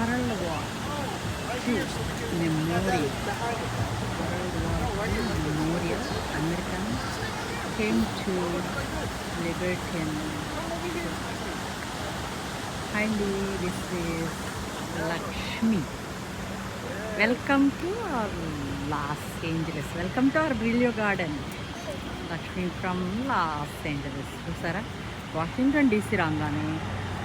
World war two memorial. World war two memorial American came to Liberton. అండి, this is Lakshmi. Welcome to our Los Angeles. Welcome to our Brilio garden. Lakshmi from Los Angeles. చూసారా, Washington DC రాగానే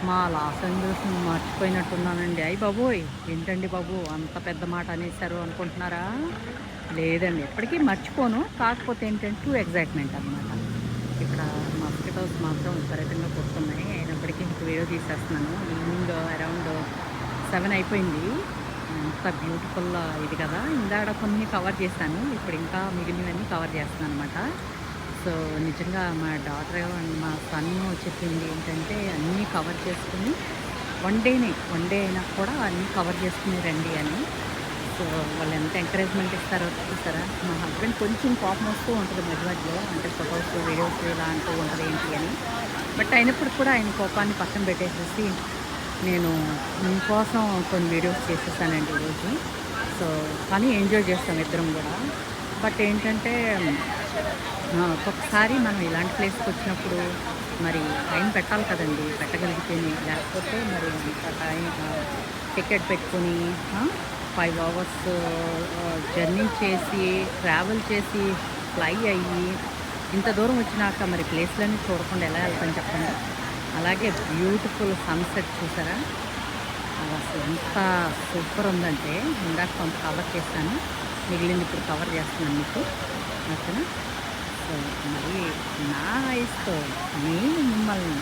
మా Los Angeles మర్చిపోయినట్టున్నానండి. అయ్యి బాబోయ్, ఏంటండి బాబు అంత పెద్ద మాట అనేసారు అనుకుంటున్నారా? లేదండి, ఎప్పటికీ మర్చిపోను. కాకపోతే ఏంటంటే టూ ఎగ్జైట్మెంట్ అనమాట. ఇక్కడ మస్కిటోస్ మాత్రం విపరీతంగా కొడుతున్నాయి. అయినప్పటికీ ఇంక వీడియో తీసేస్తున్నాను. ఈవినింగ్ అరౌండ్ 7 అయిపోయింది. ఎంత బ్యూటిఫుల్ ఇది కదా. ఇందాడ కొన్ని కవర్ చేశాను, ఇప్పుడు ఇంకా మిగిలినవన్నీ కవర్ చేస్తున్నాను అనమాట. సో నిజంగా మా డాటర్ అండ్ మా సన్ చెప్పింది ఏంటంటే అన్నీ కవర్ చేసుకుని వన్ డే అయినా కూడా అన్నీ కవర్ చేసుకుని రండి అని. సో వాళ్ళు ఎంత ఎంకరేజ్మెంట్ ఇస్తారో చూసారా. మా హస్బెండ్ కొంచెం కోపం వస్తూ ఉంటుంది మధ్య మధ్యలో, అంటే ఫొటోస్ వీడియోస్ ఇలా అంటూ ఉంటుంది ఏంటి అని. బట్ అయినప్పుడు కూడా ఆయన కోపాన్ని పక్కన పెట్టేసేసి నేను మీకోసం కొన్ని వీడియోస్ చేసేసానండి ఈరోజు. సో కానీ ఎంజాయ్ చేస్తాం ఇద్దరం కూడా. బట్ ఏంటంటే ఒక్కొక్కసారి మనం ఇలాంటి ప్లేస్కి వచ్చినప్పుడు మరి టైం పెట్టాలి కదండి. పెట్టగలిగితేనే, లేకపోతే మరి అంత టైం టికెట్ పెట్టుకొని 5 hours జర్నీ చేసి ట్రావెల్ చేసి ఫ్లై అయ్యి ఇంత దూరం వచ్చినాక మరి ప్లేస్లన్నీ చూడకుండా ఎలా వెళ్తాను చెప్పండి. అలాగే బ్యూటిఫుల్ సన్సెట్ చూసారా, అది అసలు ఎంత సూపర్ ఉందంటే ఇందాక కొంత కవర్ చేశాను, మిగిలింది ఇప్పుడు కవర్ చేస్తున్నాను మీకు. ఓకేనా? సో మరి నా ఐస్తో నేను మిమ్మల్ని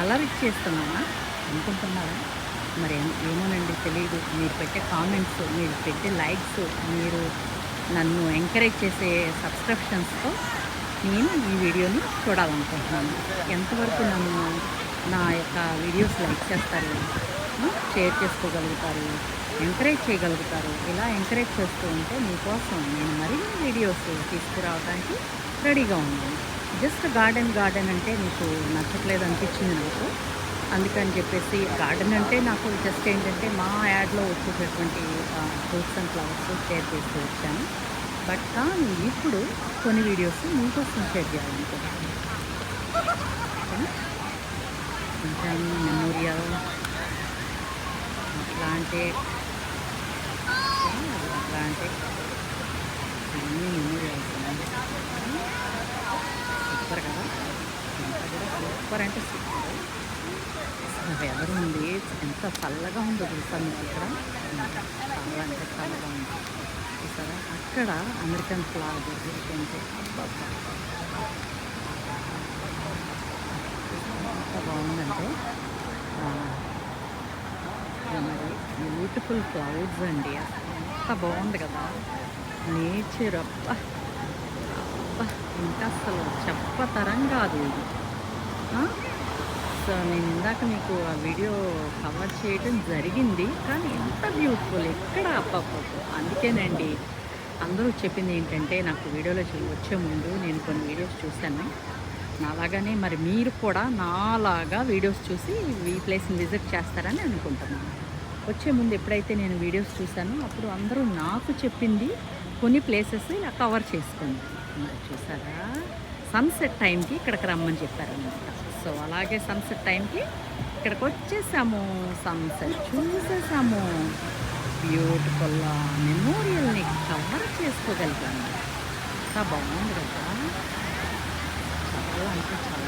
అలరిచ్చేస్తున్నానా అనుకుంటున్నారా? మరి ఏమోనండి, తెలియదు. మీరు పెట్టే కామెంట్స్, మీరు పెట్టే లైక్స్, మీరు నన్ను ఎంకరేజ్ చేసే సబ్స్క్రిప్షన్స్తో నేను ఈ వీడియోని చూడాలనుకుంటున్నాను. ఎంతవరకు నన్ను నా యొక్క వీడియోస్ లైక్ చేస్తారు, షేర్ చేసుకోగలుగుతారు, ఎంకరేజ్ చేయగలుగుతారు. ఇలా ఎంకరేజ్ చేస్తూ ఉంటే మీకోసం నేను మరిన్ని వీడియోస్ తీసుకురావడానికి రెడీగా ఉన్నాను. జస్ట్ గార్డెన్ అంటే మీకు నచ్చట్లేదు అనిపించింది నాకు. అందుకని చెప్పేసి గార్డెన్ అంటే నాకు జస్ట్ ఏంటంటే మా యాడ్లో వచ్చేటటువంటి ఫ్రూట్స్ అండ్ ఫ్లవర్స్ షేర్ చేస్తూ వచ్చాను. బట్ కానీ ఇప్పుడు కొన్ని వీడియోస్ మీకోసం షేర్ చేయాలనుకుంటున్నాను. కొంచెం మెమోరియల్ అట్లాంటిక్ అన్నీ మెమోరియల్స్ సూపర్ కదా. అంతా కూడా సూపర్ అంటే సూపర్. అసలు వెదర్ ఉంది, ఎంత చల్లగా ఉందో చూసాను మీకు ఇక్కడ. చాలా అంటే చల్లగా ఉంది చూసారా. అక్కడ అమెరికన్ ఫ్లాగ్ ఏంటంటే అబ్బబ్బా ఎంత బాగుందంటే మరి బ్యూటిఫుల్ క్లౌడ్స్ అండి. ఎంత బాగుంది కదా నేచర్. అబ్బా అబ్బా, ఇంకా అసలు చెప్పతరం కాదు ఇది. సో నేను ఇందాక మీకు ఆ వీడియో కవర్ చేయడం జరిగింది, కానీ ఎంత బ్యూటిఫుల్ ఎక్కడ అబ్బబ్బో. అందుకేనండి అందరూ చెప్పింది ఏంటంటే, నాకు వీడియోలో వచ్చే ముందు నేను కొన్ని వీడియోస్ చూశాను. నాలాగానే మరి మీరు కూడా నాలాగా వీడియోస్ చూసి ఈ ప్లేస్ని విజిట్ చేస్తారని అనుకుంటున్నాను. వచ్చే ముందు ఎప్పుడైతే నేను వీడియోస్ చూశానో అప్పుడు అందరూ నాకు చెప్పింది కొన్ని ప్లేసెస్ ఇలా కవర్ చేసుకోండి. మరి చూసారా, సన్సెట్ టైంకి ఇక్కడికి రమ్మని చెప్పారనమాట. సో అలాగే సన్సెట్ టైంకి ఇక్కడికి వచ్చేసాము, సన్సెట్ చూసేసాము, బ్యూటిఫుల్ మెమోరియల్ని కవర్ చేసుకోగలిగాను. చాలా బాగుంది కదా, చాలా అంటే చాలా